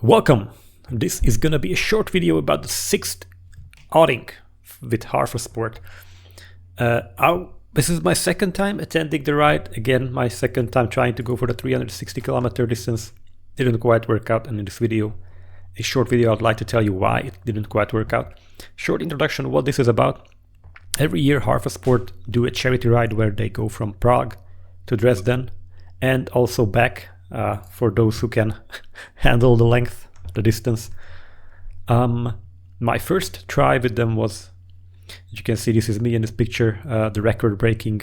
Welcome! This is gonna be a short video about the 6th outing with Harfaride. This is my second time attending the ride. Again, my second time trying to go for the 360 kilometer distance. Didn't quite work out, and in this video, a short video, I'd like to tell you why it didn't quite work out. Short introduction of what this is about. Every year Harfaride do a charity ride where they go from Prague to Dresden and also back. For those who can handle the length, the distance. My first try with them was, as you can see, this is me in this picture, the record-breaking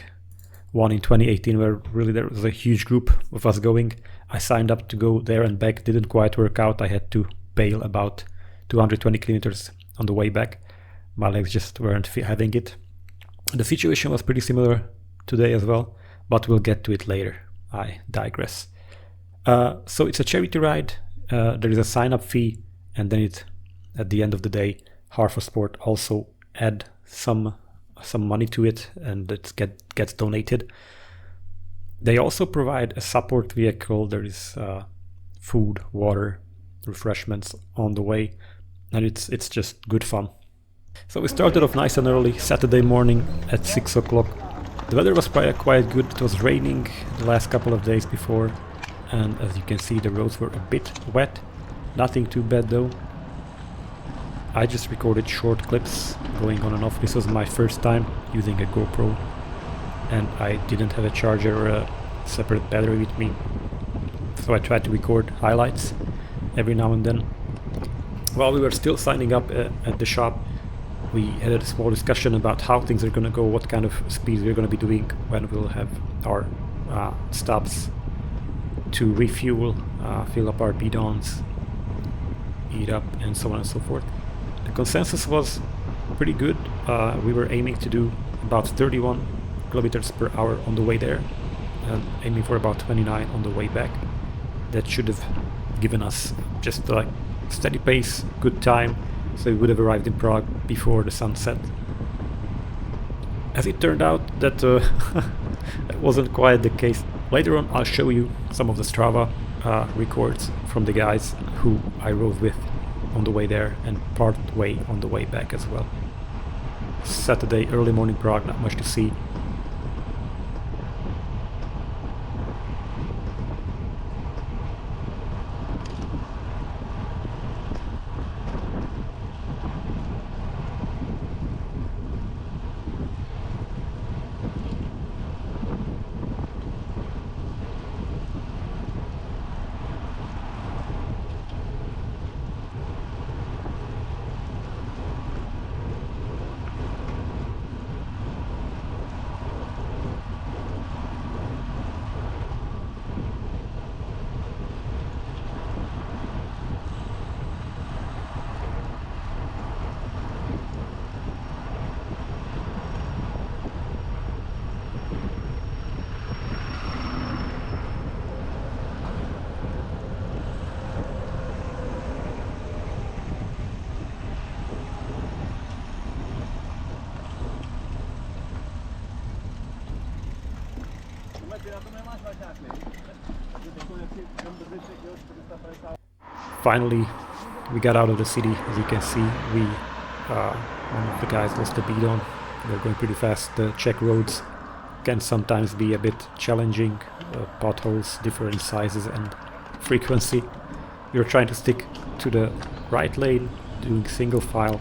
one in 2018, where really there was a huge group of us going. I signed up to go there and back, didn't quite work out. I had to bail about 220 kilometers on the way back. My legs just weren't having it. The situation was pretty similar today as well, but we'll get to it later. I digress. So it's a charity ride. There is a sign-up fee, and then at the end of the day, Harfaride also add some money to it, and it gets donated. They also provide a support vehicle. There is food, water, refreshments on the way, and it's just good fun. So we started off nice and early, Saturday morning at 6 o'clock. The weather was quite good. It was raining the last couple of days before. And as you can see, the roads were a bit wet. Nothing too bad though. I just recorded short clips going on and off. This was my first time using a GoPro, and I didn't have a charger or a separate battery with me. So I tried to record highlights every now and then. While we were still signing up at the shop, we had a small discussion about how things are going to go, what kind of speeds we're going to be doing when we'll have our stops to refuel, fill up our bidons, eat up, and so on and so forth. The consensus was pretty good. We were aiming to do about 31 kilometers per hour on the way there, and aiming for about 29 on the way back. That should have given us just like steady pace, good time, so we would have arrived in Prague before the sun set. As it turned out, that wasn't quite the case. Later on, I'll show you some of the Strava records from the guys who I rode with on the way there and part way on the way back as well. Saturday, early morning Prague, not much to see. Finally, we got out of the city. As you can see, one of the guys lost the bidon. They're going pretty fast. The Czech roads can sometimes be a bit challenging. Potholes, different sizes and frequency. We were trying to stick to the right lane, doing single file.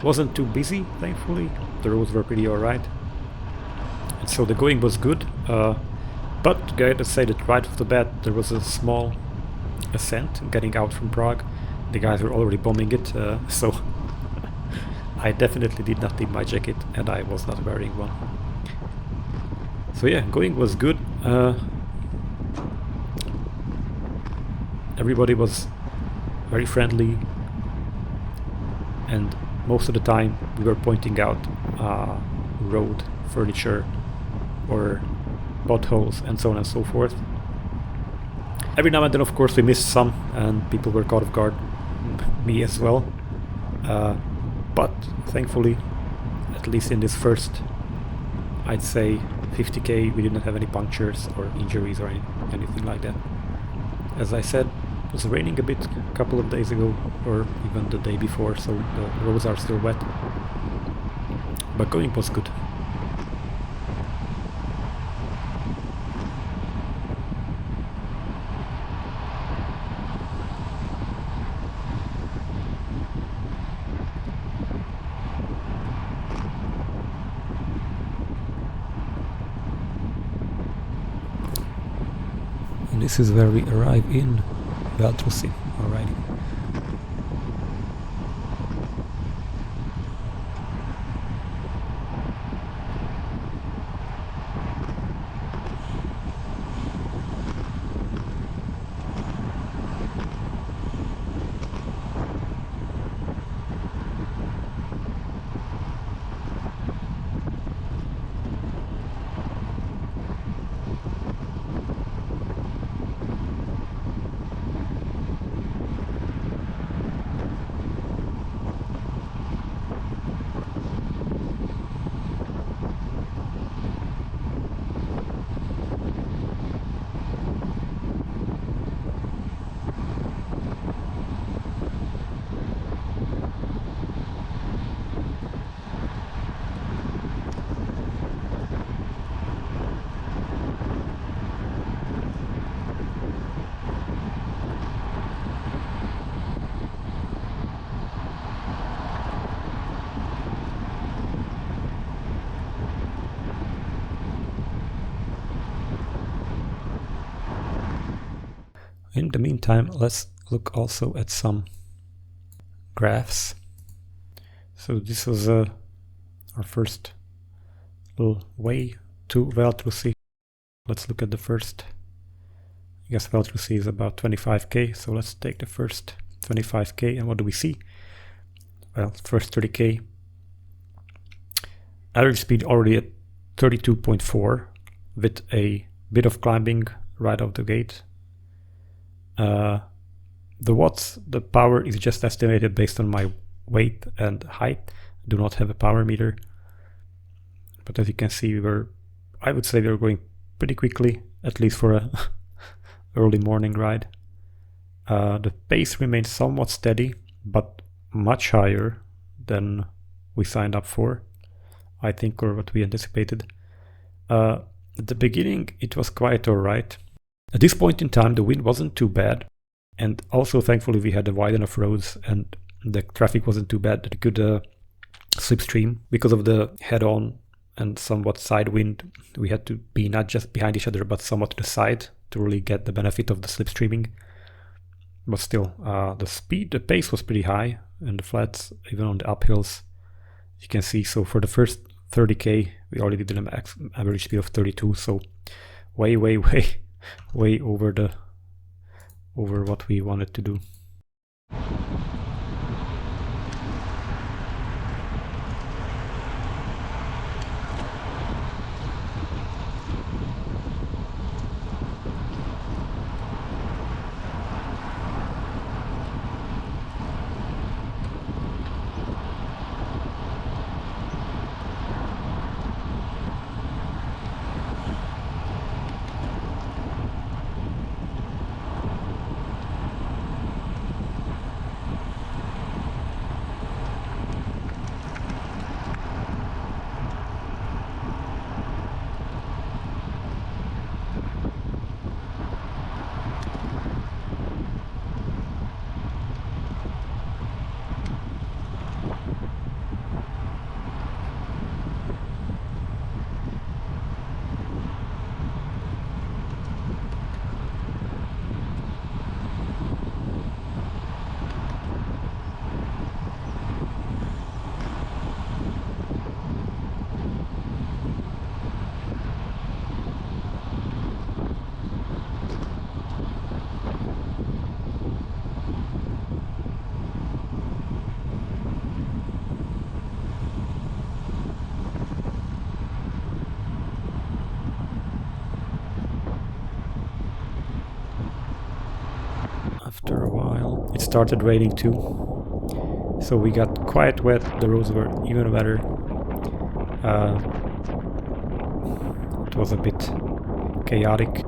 Wasn't too busy, thankfully. The roads were pretty alright. And so the going was good. But I gotta say that right off the bat there was a small ascent getting out from Prague. The guys were already bombing it, so I definitely did not need my jacket, and I was not wearing one. So yeah, going was good. Everybody was very friendly, and most of the time we were pointing out road furniture or potholes and so on and so forth. Every now and then, of course, we missed some, and people were caught off guard, me as well. But thankfully, at least in this first, I'd say 50k, we didn't have any punctures or injuries or anything like that. As I said, It was raining a bit a couple of days ago, or even the day before, so the roads are still wet. But going was good. And this is where we arrive in Veltrusy already. In the meantime, let's look also at some graphs. So this was our first little way to Veltrusy. Let's look at the first. I guess Veltrusy is about 25k, so let's take the first 25k, and what do we see? Well, first 30k. Average speed already at 32.4 with a bit of climbing right off the gate. The watts, the power is just estimated based on my weight and height. I do not have a power meter, but as you can see, I would say we were going pretty quickly, at least for a early morning ride. The pace remains somewhat steady, but much higher than we signed up for, I think, or what we anticipated. At the beginning, it was quite alright. At this point in time, the wind wasn't too bad, and also thankfully we had a wide enough roads and the traffic wasn't too bad that we could slipstream. Because of the head-on and somewhat side wind, we had to be not just behind each other but somewhat to the side to really get the benefit of the slipstreaming. But still, the pace was pretty high, and the flats, even on the uphills, you can see. So for the first 30k, we already did an average speed of 32, so way over what we wanted to do. After a while, it started raining too, so we got quite wet. The roads were even wetter. It was a bit chaotic.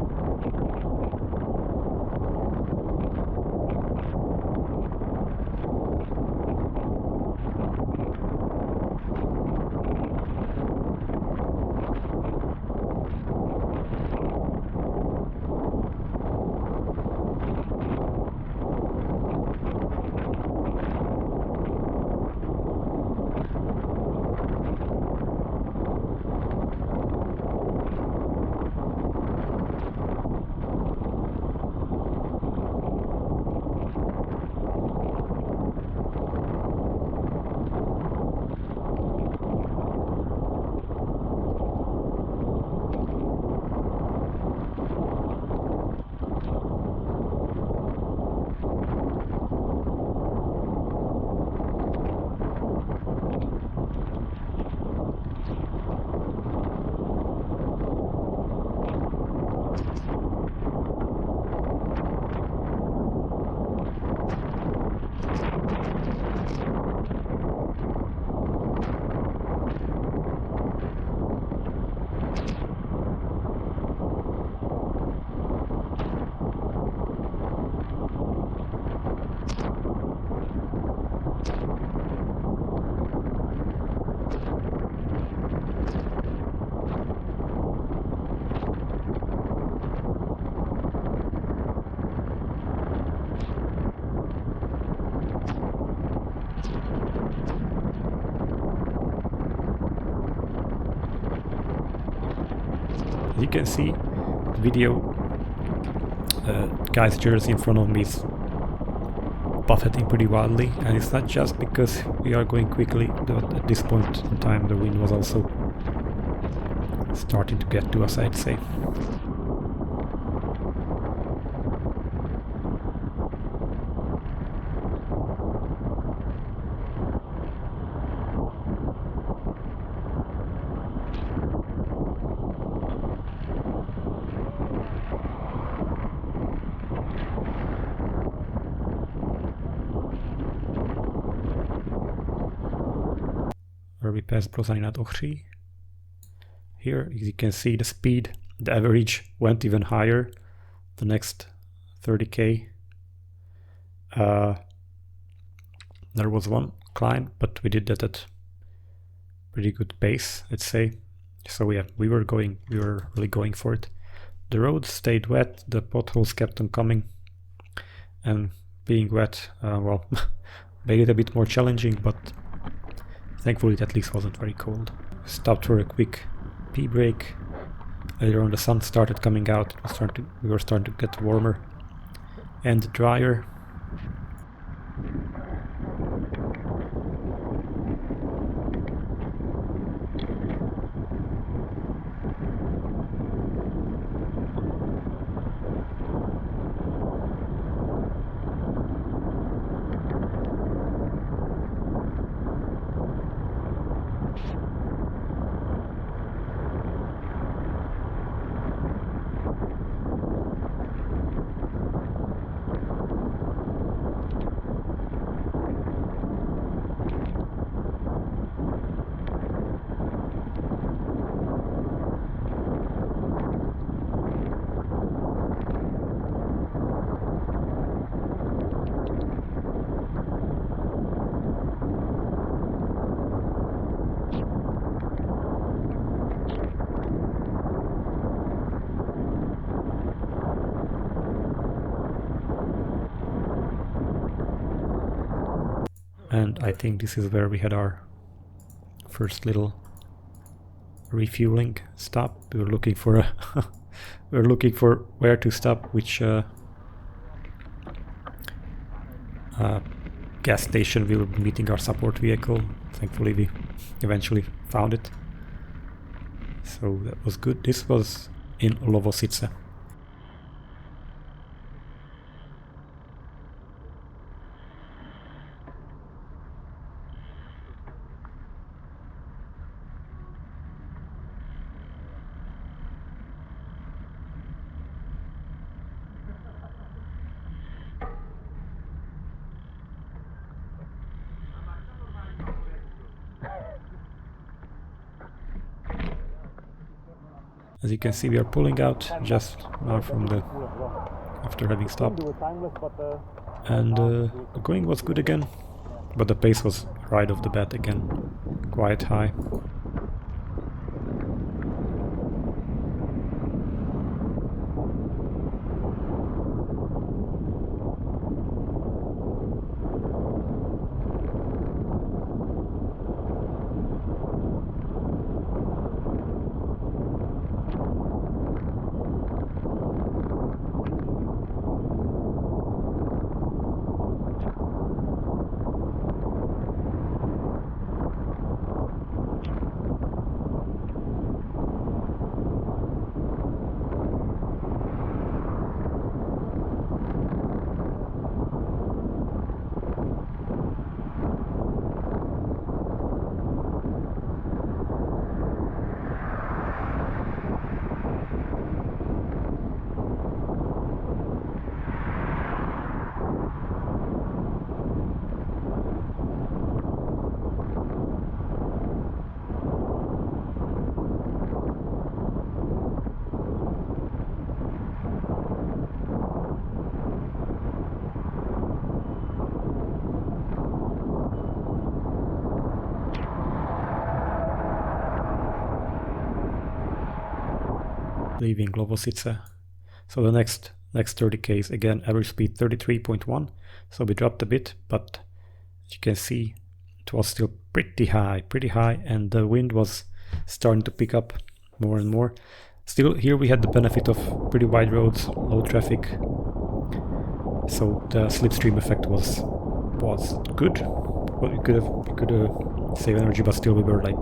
You can see the video, guy's jersey in front of me is buffeting pretty wildly, and it's not just because we are going quickly, but at this point in time the wind was also starting to get to us, I'd say. Where we passed Brozany nad Ohří. Here you can see the speed, the average went even higher the next 30k. There was one climb, but we did that at pretty good pace, I'd say. So yeah, we were really going for it. The road stayed wet, the potholes kept on coming, and being wet, well, made it a bit more challenging, but thankfully it at least wasn't very cold. Stopped for a quick pee break. Later on the sun started coming out, we were starting to get warmer and drier. And I think this is where we had our first little refueling stop. We were looking for where to stop, which gas station we were meeting our support vehicle. Thankfully we eventually found it. So that was good. This was in Lovosice. As you can see, we are pulling out just now from after having stopped, and the going was good again, but the pace was right off the bat again quite high. Leaving Lovosice. So the next 30k's, again average speed 33.1, so we dropped a bit, but as you can see it was still pretty high, and the wind was starting to pick up more and more. Still, here we had the benefit of pretty wide roads, low traffic, so the slipstream effect was good. Well, we could have saved energy, but still we were like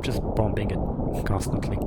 just bombing it constantly.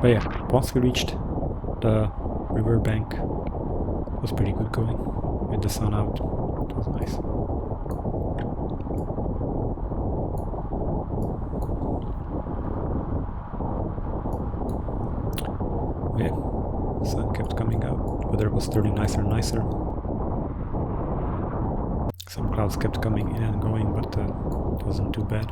But yeah, once we reached the river bank, it was pretty good going with the sun out. It was nice. Yeah, sun kept coming out. Weather was turning nicer and nicer. Some clouds kept coming in and going, but it wasn't too bad.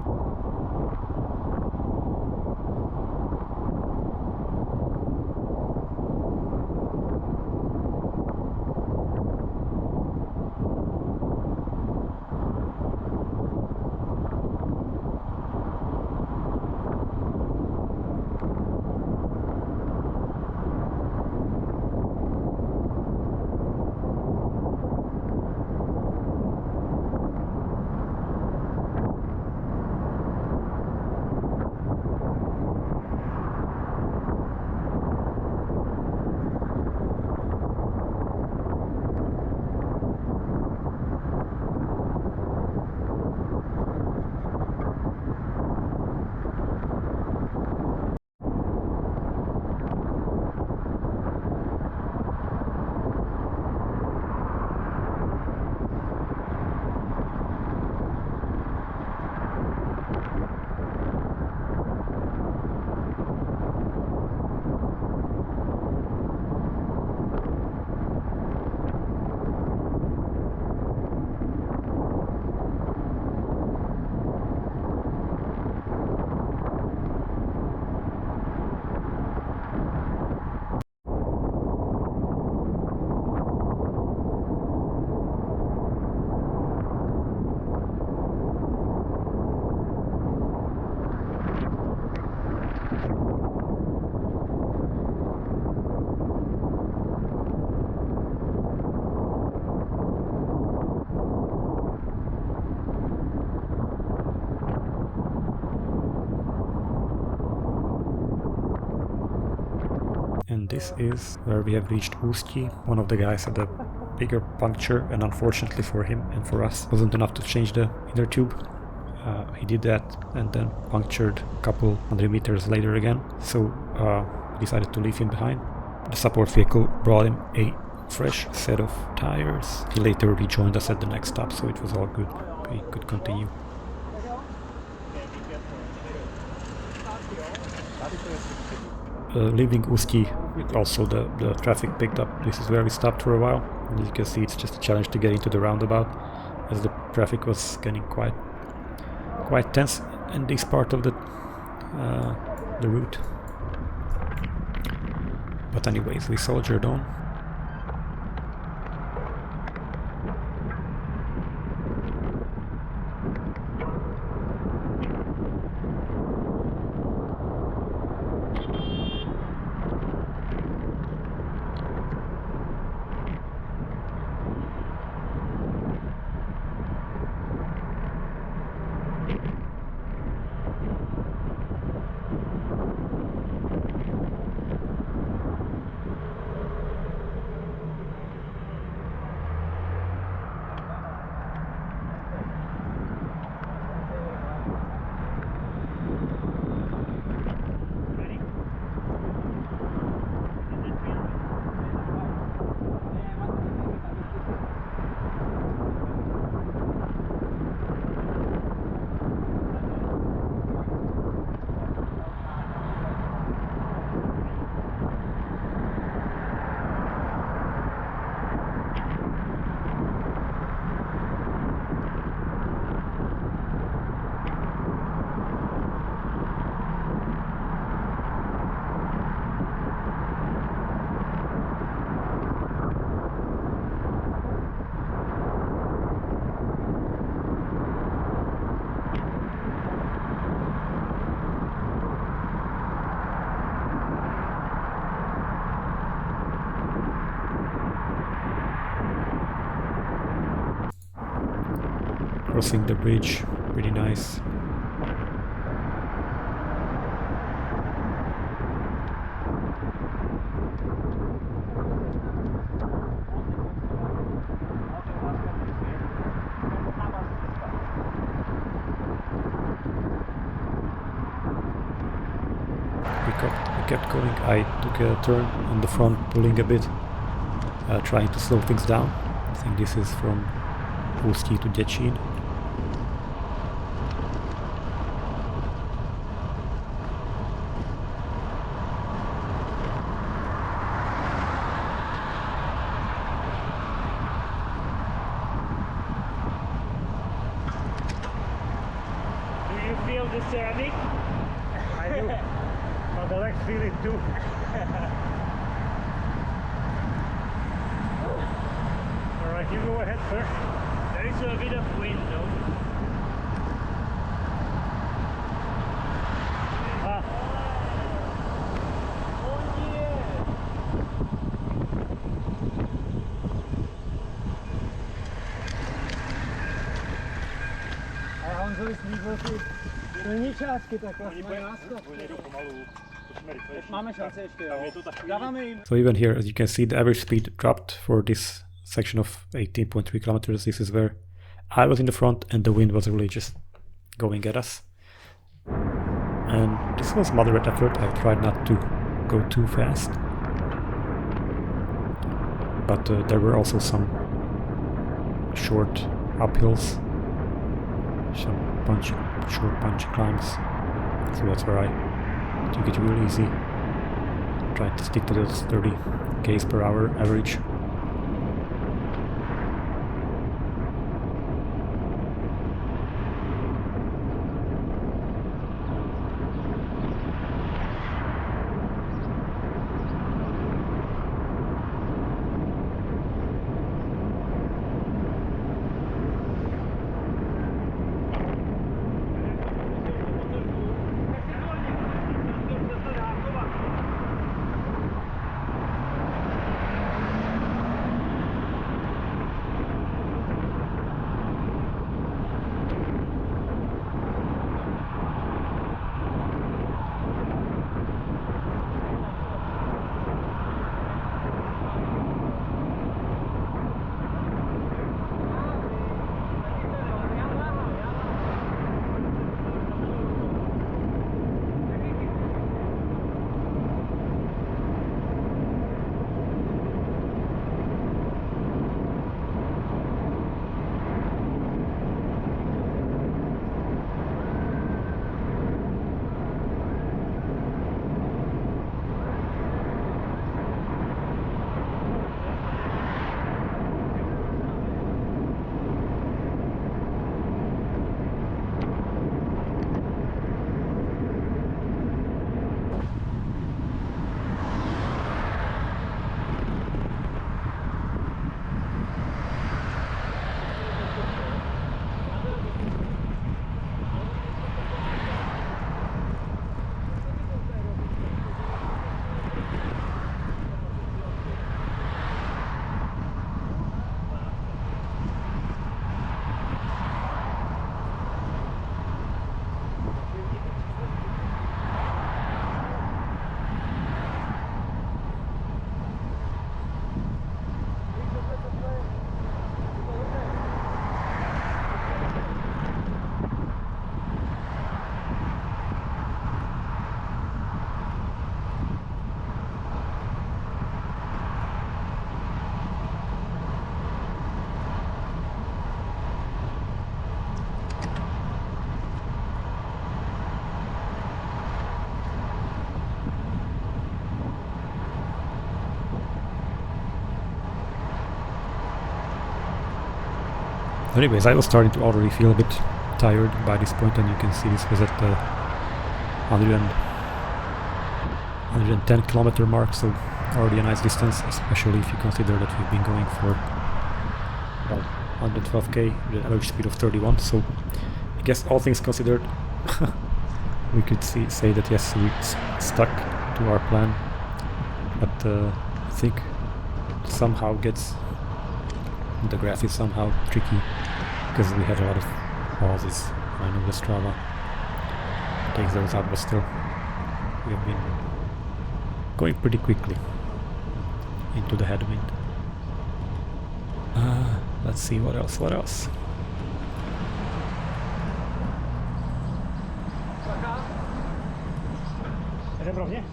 And this is where we have reached Ústí. One of the guys had a bigger puncture, and unfortunately for him and for us, wasn't enough to change the inner tube. He did that and then punctured a couple 100 meters later again, so decided to leave him behind. The support vehicle brought him a fresh set of tires. He later rejoined us at the next stop, so it was all good. We could continue. Leaving Ústí, also the traffic picked up. This is where we stopped for a while. As you can see, it's just a challenge to get into the roundabout, as the traffic was getting quite tense in this part of the route. But anyways, we soldiered on. crossing the bridge, pretty nice. We kept going. I took a turn on the front, pulling a bit, trying to slow things down. I think this is from Ústí to Děčín. Do you feel the ceramic? I do. But the legs feel it too. Alright, you go ahead, sir. There is a bit of wind, no? Ah. Oh yeah! A Honzovi slíbil ty první částky takhle. Mají náskok. Máme šanci ještě, jo. Dáváme jim. So even here, as you can see, the average speed dropped for this section of 18.3 kilometers. This is where I was in the front and the wind was really just going at us. And this was moderate effort. I tried not to go too fast. But there were also some short uphills, some short punchy climbs. So that's where I took it real easy. Tried to stick to those 30 k's per hour average. Anyways, I was starting to already feel a bit tired by this point, and you can see this was at the 110 kilometer mark, so already a nice distance, especially if you consider that we've been going for, well, 112k with an average speed of 31, so I guess all things considered we could say that yes, we stuck to our plan, but I think somehow the graph is somehow tricky because we had a lot of pauses. I know the Strava takes those out, but still, we have been going pretty quickly into the headwind. Let's see what else. Jdem rovně?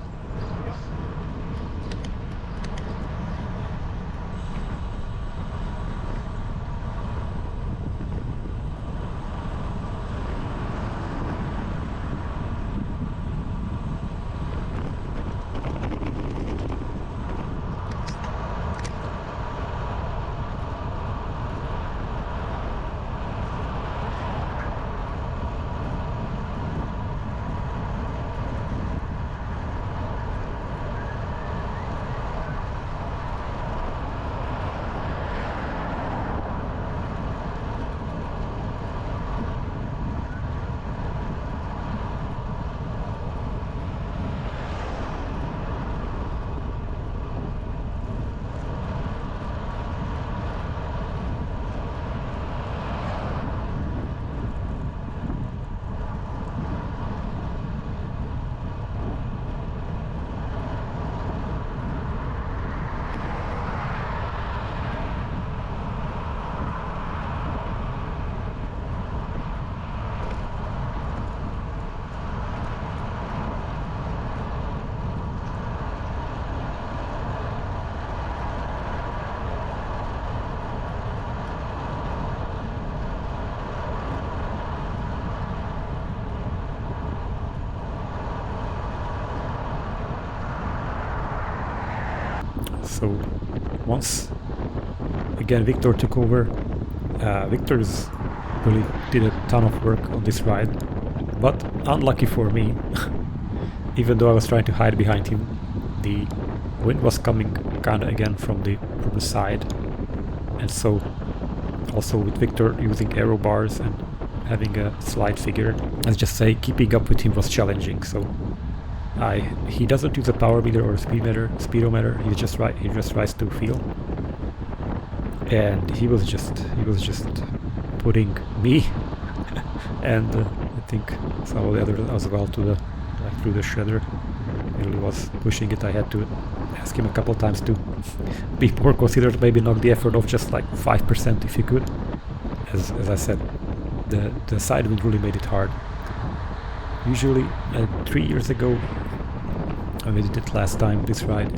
So once again Victor took over. Victor's really did a ton of work on this ride, but unlucky for me, even though I was trying to hide behind him, the wind was coming kinda again from the side, and so also with Victor using aero bars and having a slide figure, let's just say keeping up with him was challenging. So he doesn't use a power meter or a speedometer. He just rides to feel, and he was just putting me and I think some of the others as well through the shredder. He really was pushing it. I had to ask him a couple times to be more considerate, maybe knock the effort off just like 5% if he could. As I said, the side wind really made it hard. Usually 3 years ago, when we did it last time, this ride,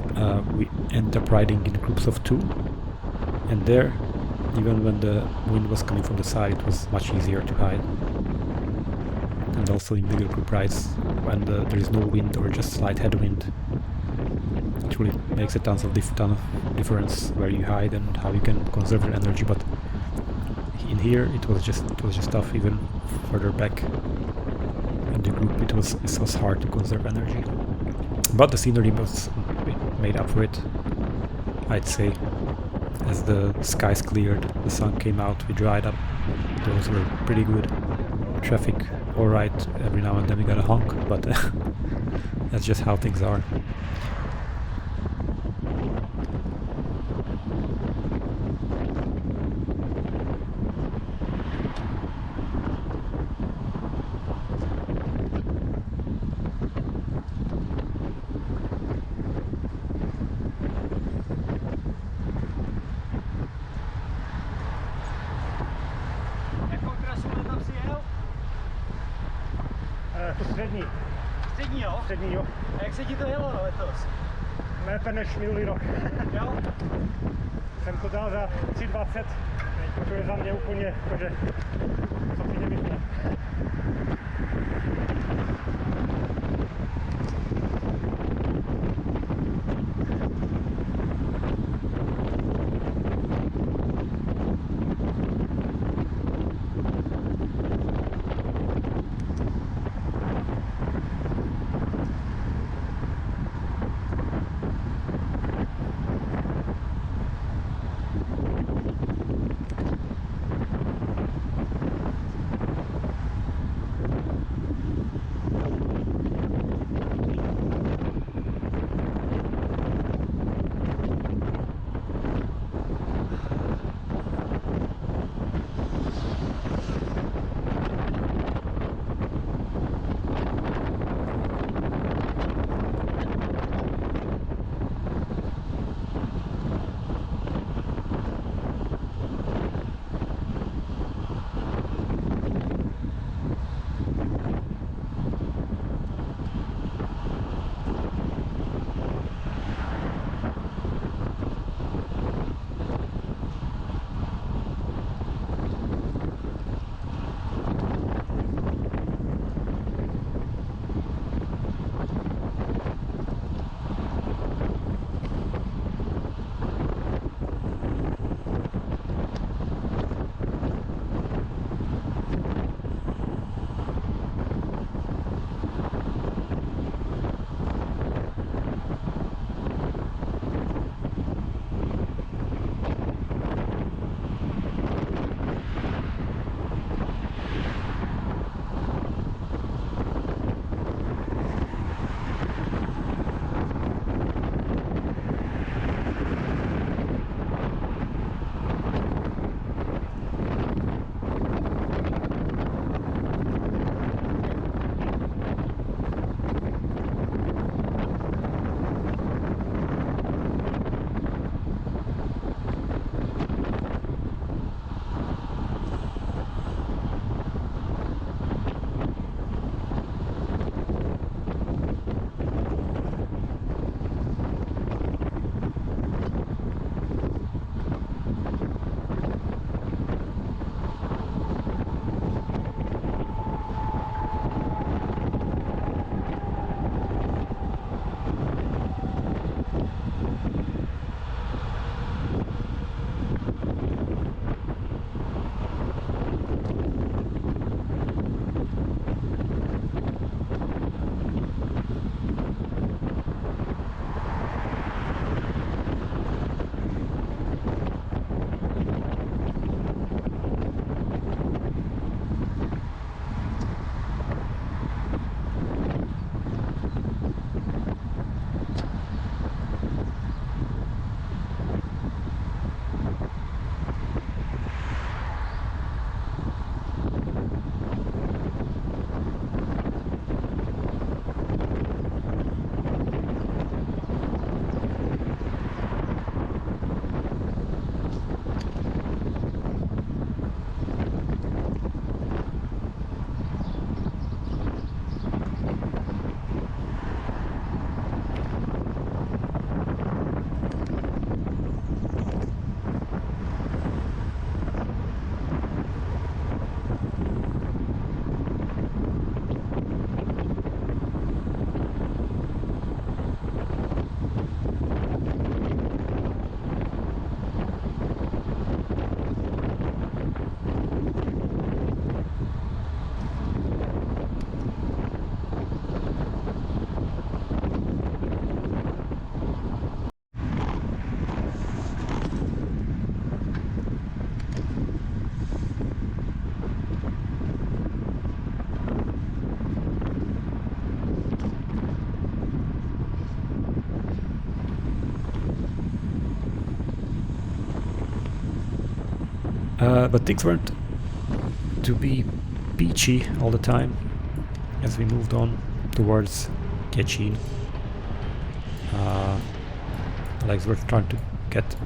we ended up riding in groups of 2, and there, even when the wind was coming from the side, it was much easier to hide. And also in bigger group rides, when there is no wind or just slight headwind, it really makes a ton of difference where you hide and how you can conserve your energy. But in here, it was just tough. Even further back in the group, it was hard to conserve energy. But the scenery made up for it, I'd say. As the skies cleared, the sun came out, we dried up. Those were pretty good. Traffic, alright, every now and then we got a honk, but that's just how things are. Střední. Střední, jo? Střední, jo. A jak se ti to jelo letos? Lépe než minulý rok. Jo? Jsem to dal za 3,20, to je za mě úplně, protože co si nemyslím. But things weren't to be peachy all the time as we moved on towards Kechin. Legs were starting to get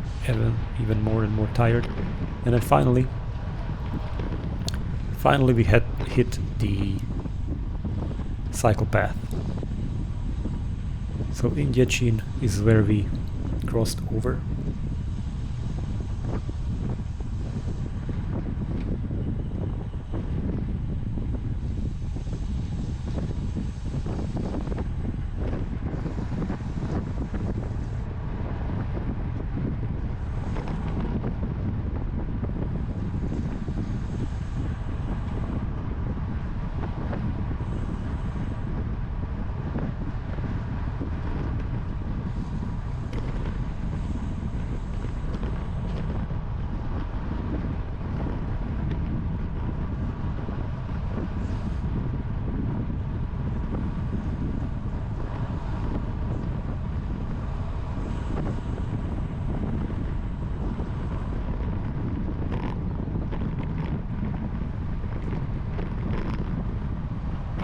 even more and more tired, and then finally we had hit the cycle path. So in Kechin is where we crossed over.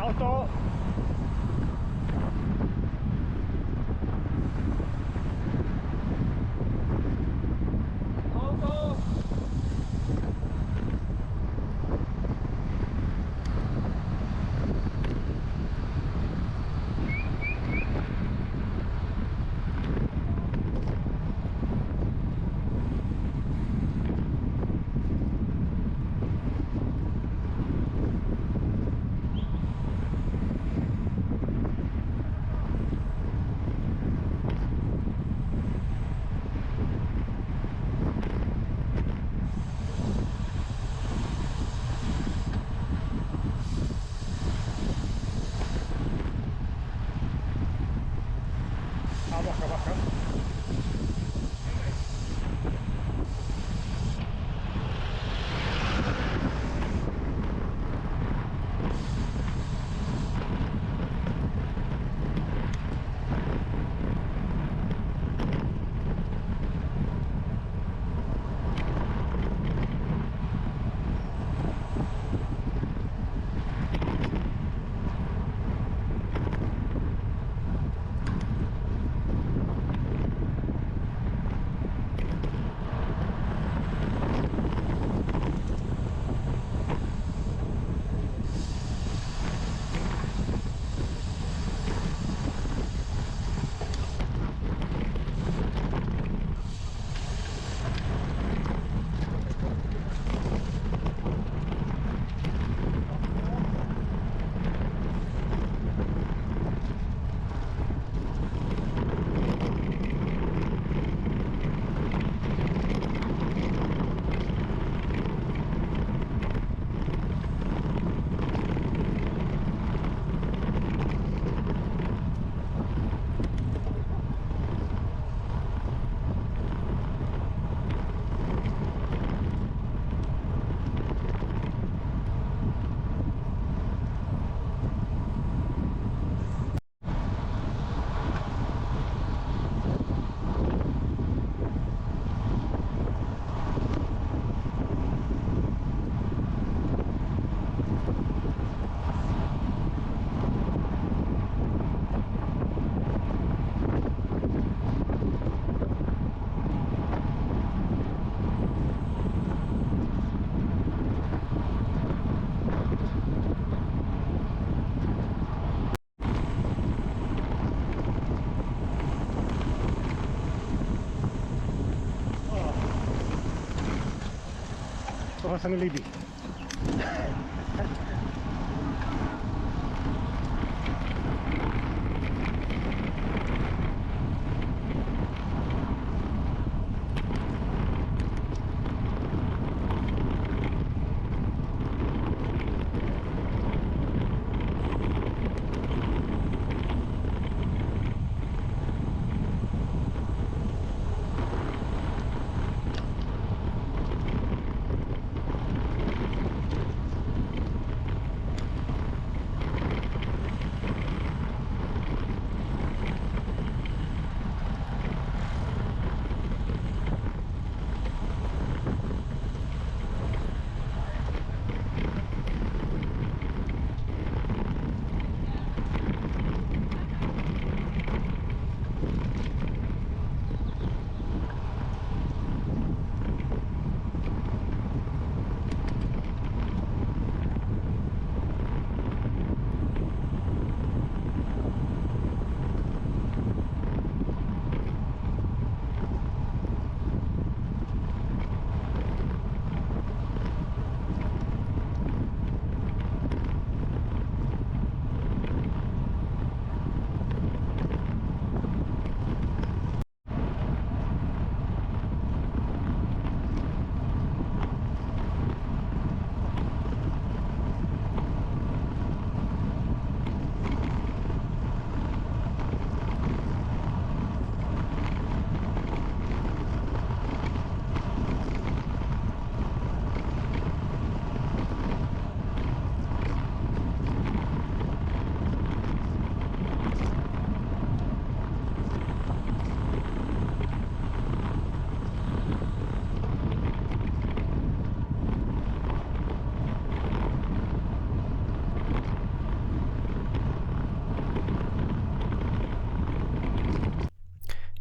Auto! Bacha. Tohle se mi líbí.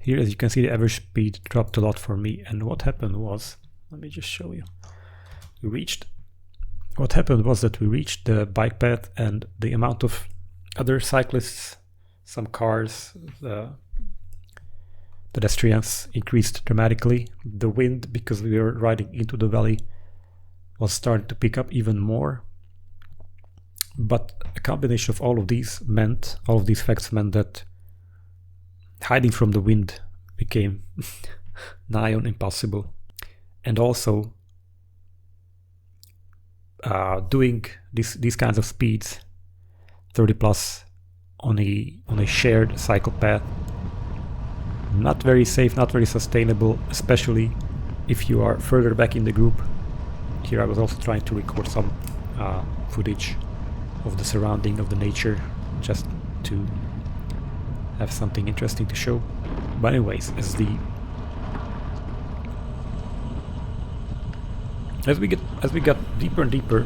here, as you can see, the average speed dropped a lot for me. And what happened was, let me just show you. What happened was that we reached the bike path, and the amount of other cyclists, some cars, pedestrians increased dramatically. The wind, because we were riding into the valley, was starting to pick up even more. But a combination of all of these facts meant that hiding from the wind became nigh on impossible. And also doing these kinds of speeds, 30 plus on a shared cycle path, not very safe, not very sustainable, especially if you are further back in the group. Here I was also trying to record some footage of the surrounding, of the nature, just to have something interesting to show. But anyways, as we got deeper and deeper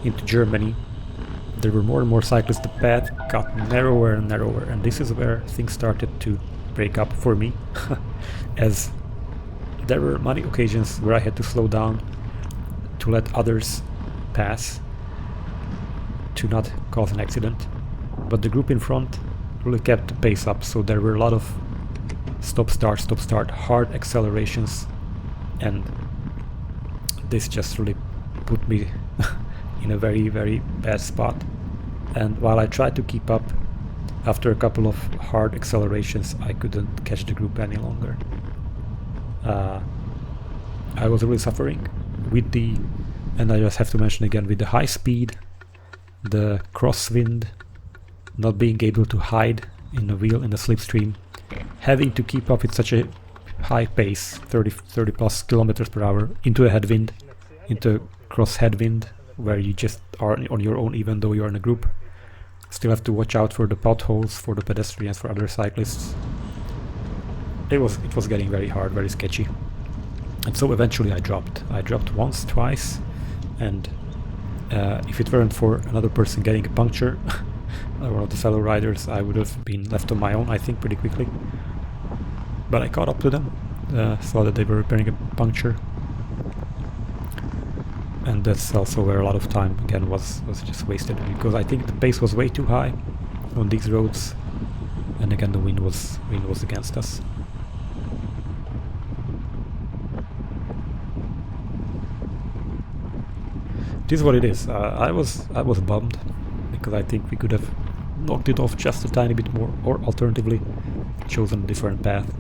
into Germany, there were more and more cyclists. The path got narrower and narrower, and this is where things started to break up for me, as there were many occasions where I had to slow down to let others pass, to not cause an accident. But the group in front really kept the pace up, so there were a lot of stop-start, hard accelerations, and this just really put me in a very, very bad spot. And while I tried to keep up, after a couple of hard accelerations, I couldn't catch the group any longer. I was really suffering with and I just have to mention again, with the high speed, the crosswind, not being able to hide in the wheel in the slipstream, having to keep up with such a high pace, 30 plus kilometers per hour, into a headwind, into cross headwind, where you just are on your own even though you're in a group. Still have to watch out for the potholes, for the pedestrians, for other cyclists. It was getting very hard, very sketchy. And so eventually I dropped. I dropped once, twice, and if it weren't for another person getting a puncture, one of the fellow riders, I would have been left on my own, I think, pretty quickly. But I caught up to them, saw that they were repairing a puncture. And that's also where a lot of time again was just wasted, because I think the pace was way too high on these roads, and again the wind was against us. This is what it is. I was bummed, because I think we could have knocked it off just a tiny bit more, or alternatively chosen a different path.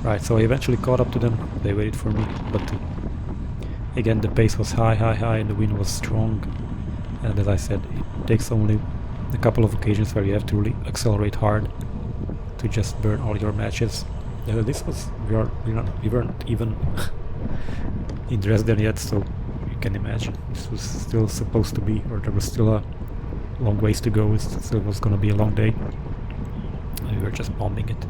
Right, so I eventually caught up to them. They waited for me, but again the pace was high, and the wind was strong. And as I said, it takes only a couple of occasions where you have to really accelerate hard to just burn all your matches. This was we weren't even in Dresden yet, so you can imagine this was still supposed to be, or there was still a long ways to go. It still was going to be a long day. And we were just bombing it.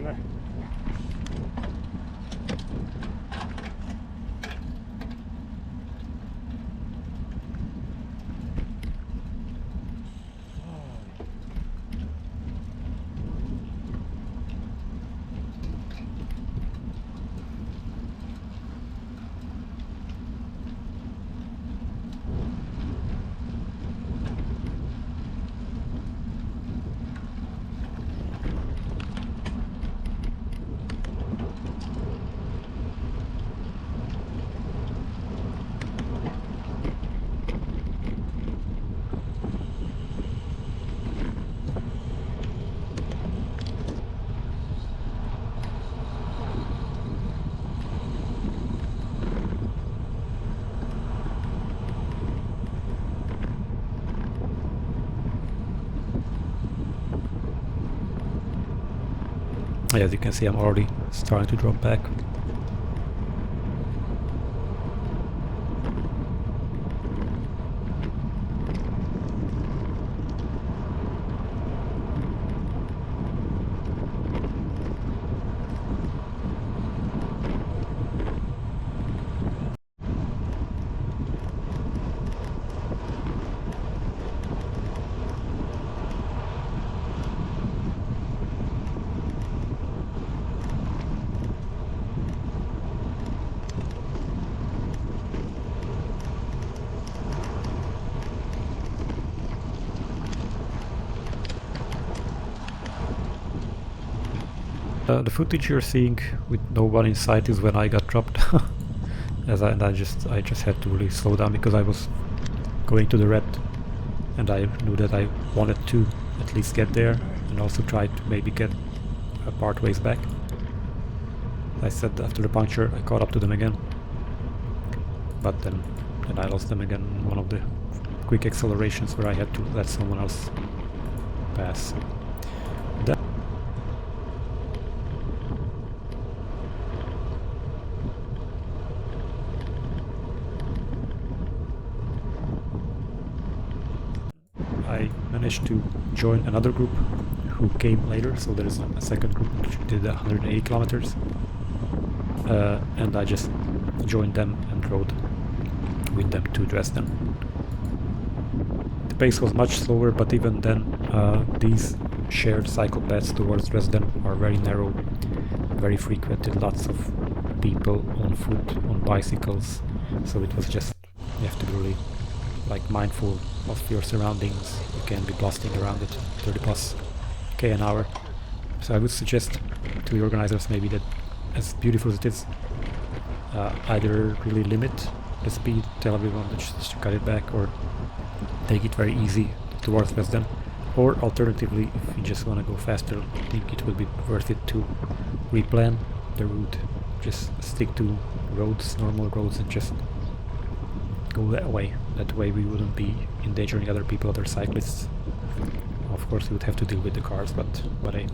jedeme. As you can see, I'm already starting to drop back. The footage you're seeing with no one in sight is when I got dropped. I just had to really slow down because I was going to the red, and I knew that I wanted to at least get there and also try to maybe get a part ways back. I said after the puncture I caught up to them again, but then I lost them again in one of the quick accelerations where I had to let someone else pass. I managed to join another group who came later, so there is a second group which did 180 kilometers, and I just joined them and rode with them to Dresden. The pace was much slower, but even then these shared cycle paths towards Dresden are very narrow, very frequented, lots of people on foot, on bicycles, so it was just, you have to be really mindful of your surroundings. You can be blasting around at 30 plus k an hour. So I would suggest to the organizers maybe that, as beautiful as it is, either really limit the speed, tell everyone just to cut it back, or take it very easy towards Dresden, or alternatively, if you just want to go faster, I think it would be worth it to replan the route, just stick to roads, normal roads, and just go that way. That way we wouldn't be endangering other people, other cyclists. Of course we would have to deal with the cars, but hey,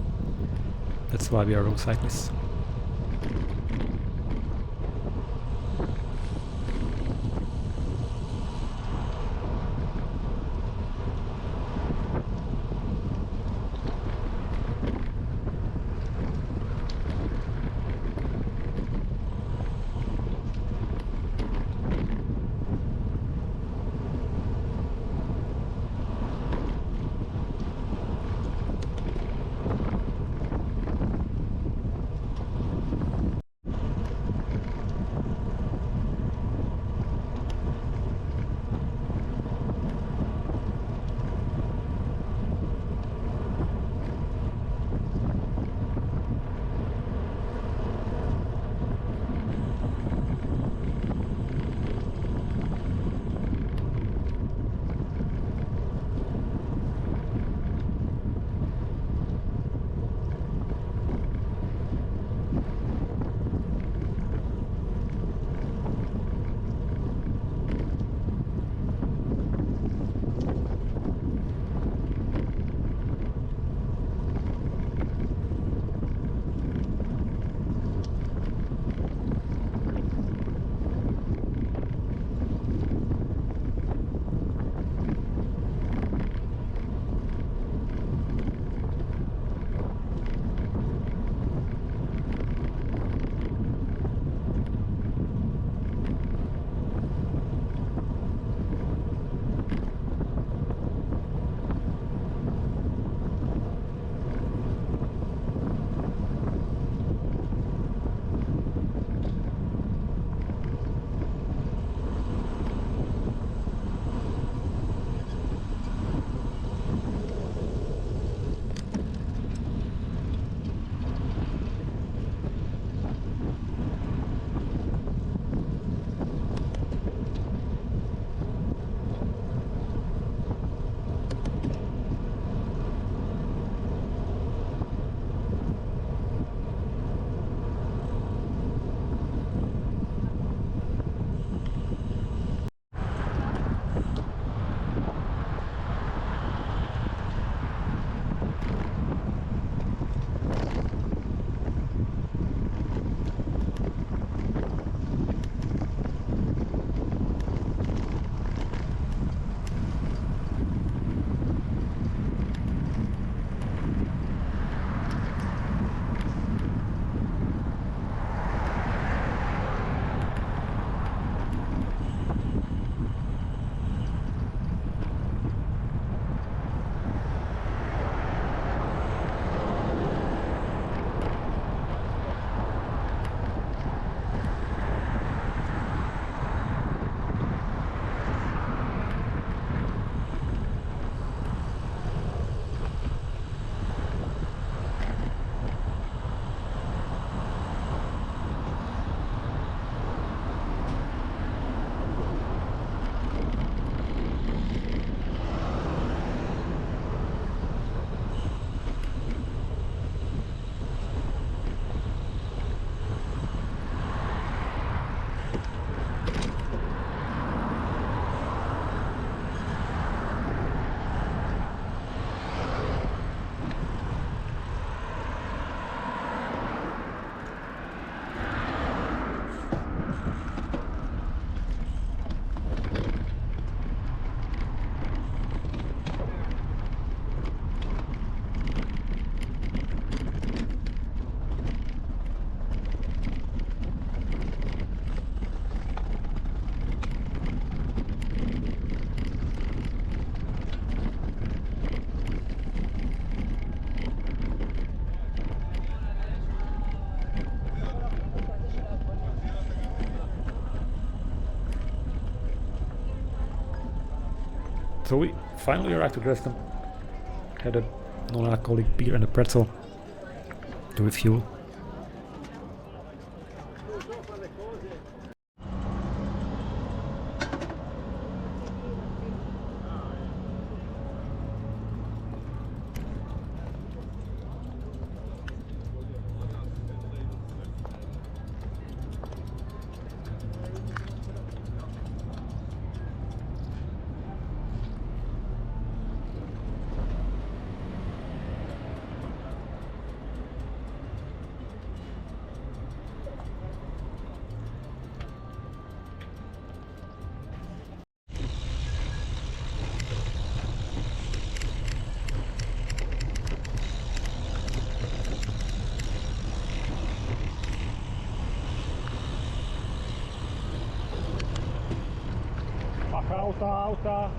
that's why we are road cyclists. So we finally arrived to Dresden. Had a non-alcoholic beer and a pretzel to refuel. Bacha, auta.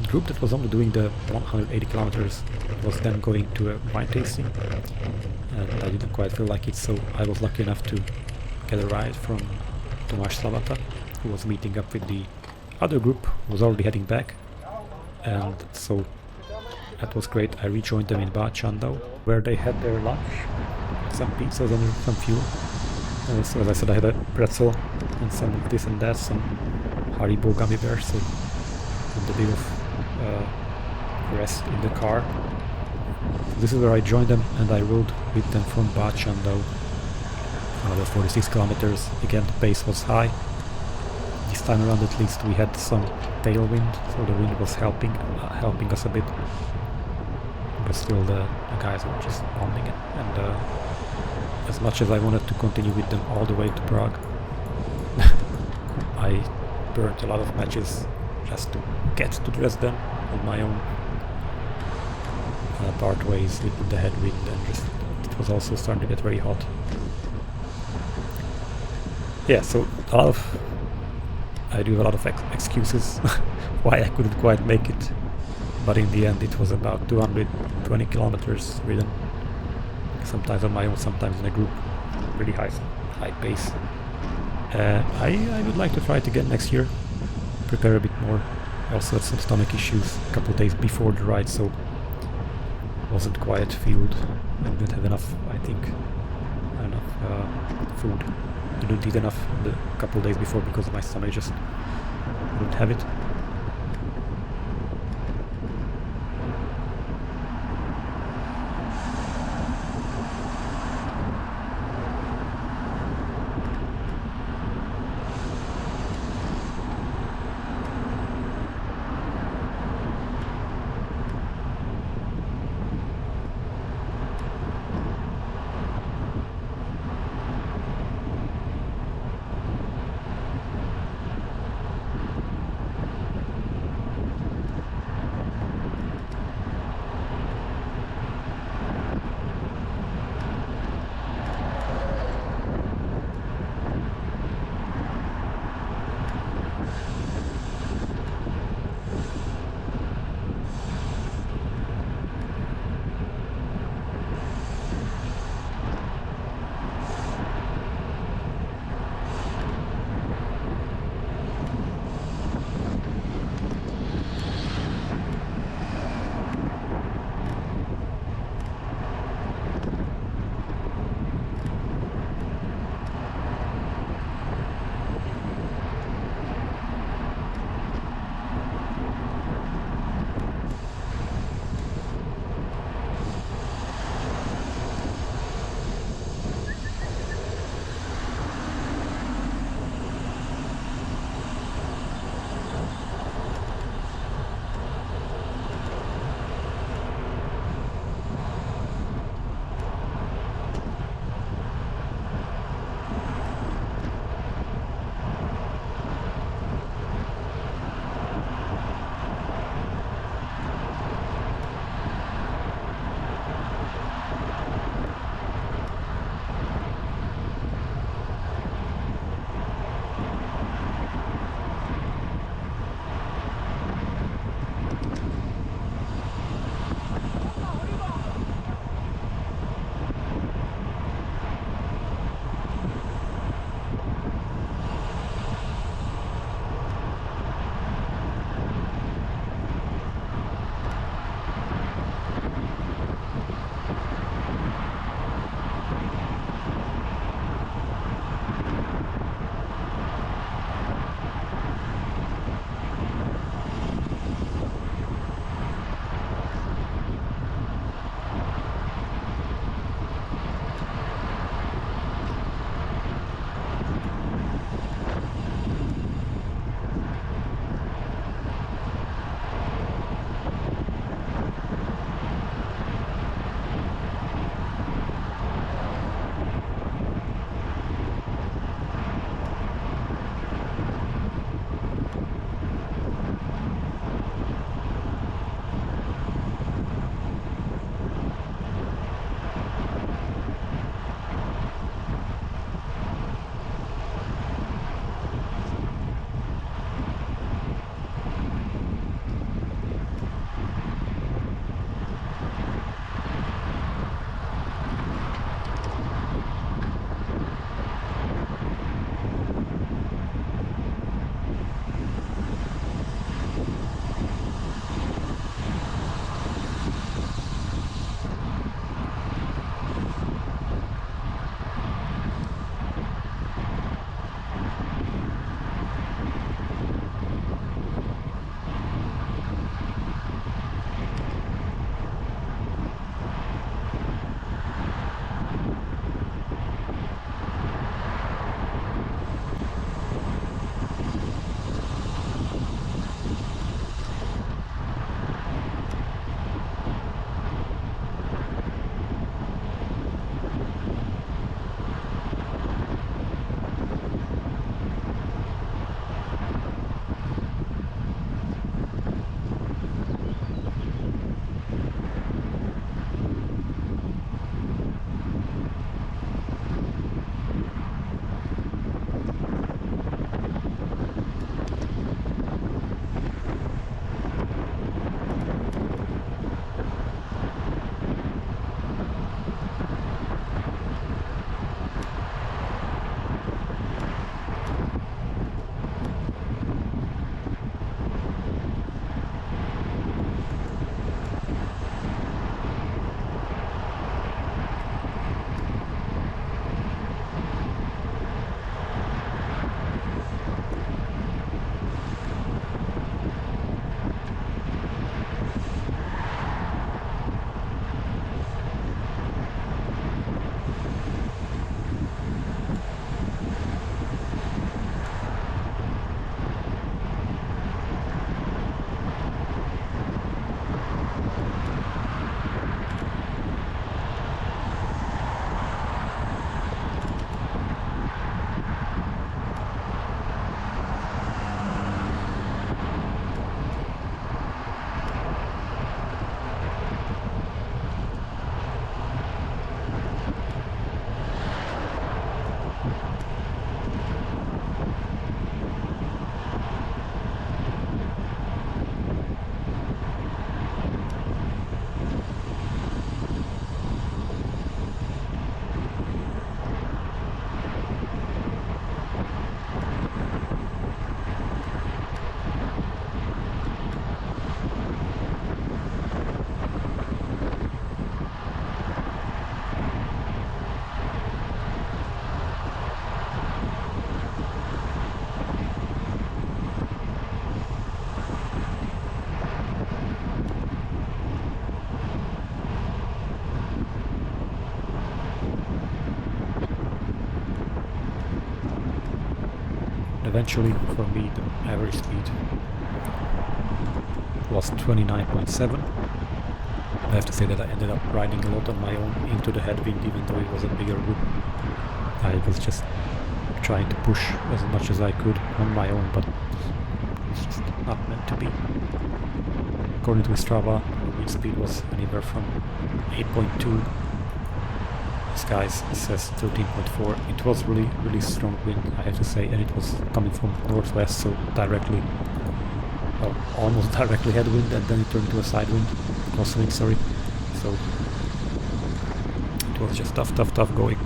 The group that was only doing the 180 kilometers was then going to a wine tasting, and I didn't quite feel like it, so I was lucky enough to get a ride from Tomáš Slavata, who was meeting up with the other group, who was already heading back, and so that was great. I rejoined them in Bad Schandau, where they had their lunch, some pizzas and some fuel. So as I said, I had a pretzel and some of this and that, some Haribo gummy bears, so and a bit of rest in the car. So this is where I joined them, and I rode with them from Bad Schandau another 46 kilometers. Again, the pace was high. This time around at least we had some tailwind, so the wind was helping us a bit. But still the guys were just pounding it. And as much as I wanted to continue with them all the way to Prague, I burnt a lot of matches just to get to Dresden on my own. Part ways with the headwind, and just it was also starting to get very hot. Yeah, so I do have a lot of excuses why I couldn't quite make it, but in the end it was about 220 kilometers ridden, sometimes on my own, sometimes in a group, really high pace. I would like to try it again next year, prepare a bit more. I also had some stomach issues a couple of days before the ride, so wasn't quite fueled and didn't have enough, I think, food. Didn't eat enough the couple of days before because my stomach just wouldn't have it. eventually for me the average speed was 29.7. I have to say that I ended up riding a lot on my own into the headwind, even though it was a bigger group. I was just trying to push as much as I could on my own, but it's just not meant to be. According to Strava, the wind speed was anywhere from 8.2. This guy says 13.4. It was really strong wind, I have to say, and it was coming from northwest, so directly, well, almost directly headwind, and then it turned to a side wind, crosswind, sorry. So it was just tough going.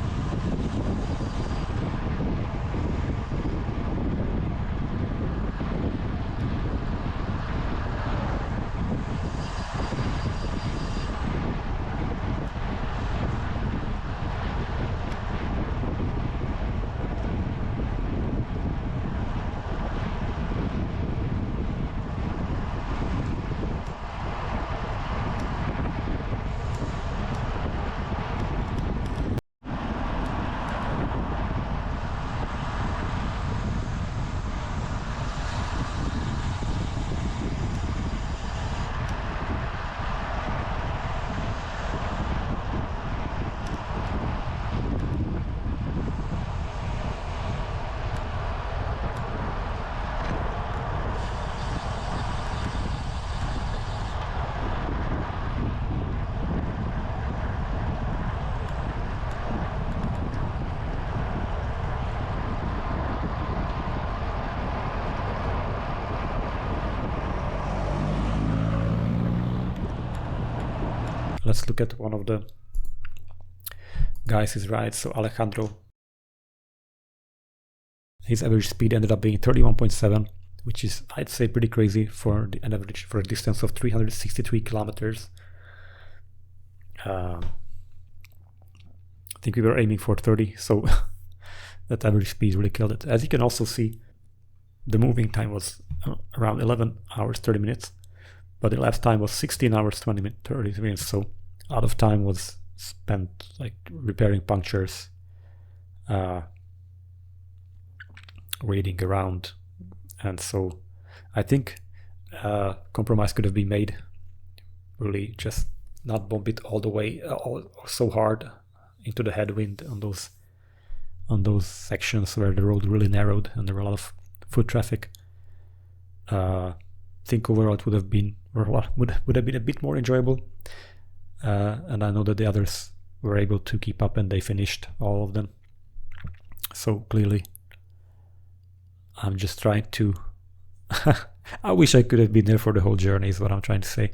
Let's look at one of the guys' rides. So Alejandro, his average speed ended up being 31.7, which is, I'd say, pretty crazy for an average for a distance of 363 kilometers. I think we were aiming for 30, so that average speed really killed it. As you can also see, the moving time was around 11 hours 30 minutes, but the elapsed time was 16 hours 30 minutes, so a lot of time was spent like repairing punctures, waiting around, and so I think compromise could have been made. Really, just not bump it all the way so hard into the headwind on those sections where the road really narrowed and there were a lot of foot traffic. I think overall it would have been a bit more enjoyable, and I know that the others were able to keep up and they finished all of them. So clearly I'm just trying to I wish I could have been there for the whole journey is what I'm trying to say,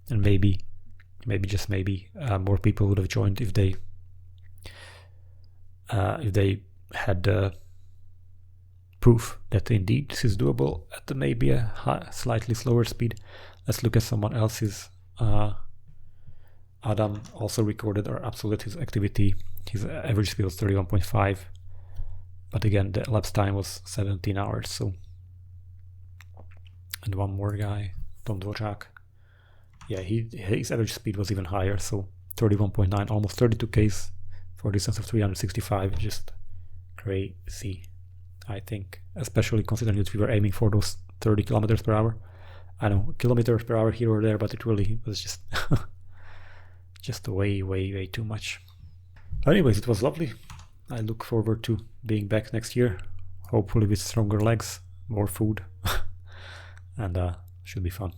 and maybe just maybe more people would have joined if they had proof that indeed this is doable at maybe a slightly slower speed. Let's look at someone else's. Adam also recorded or absolute his activity. His average speed was 31.5, but again the elapsed time was 17 hours. So, and one more guy, Tom Dvorak. Yeah, his average speed was even higher, so 31.9, almost 32 k's for a distance of 365. Just crazy, I think, especially considering that we were aiming for those 30 kilometers per hour. I know kilometers per hour here or there, but it really was just just way too much. Anyways, it was lovely. I look forward to being back next year, hopefully with stronger legs, more food, and should be fun.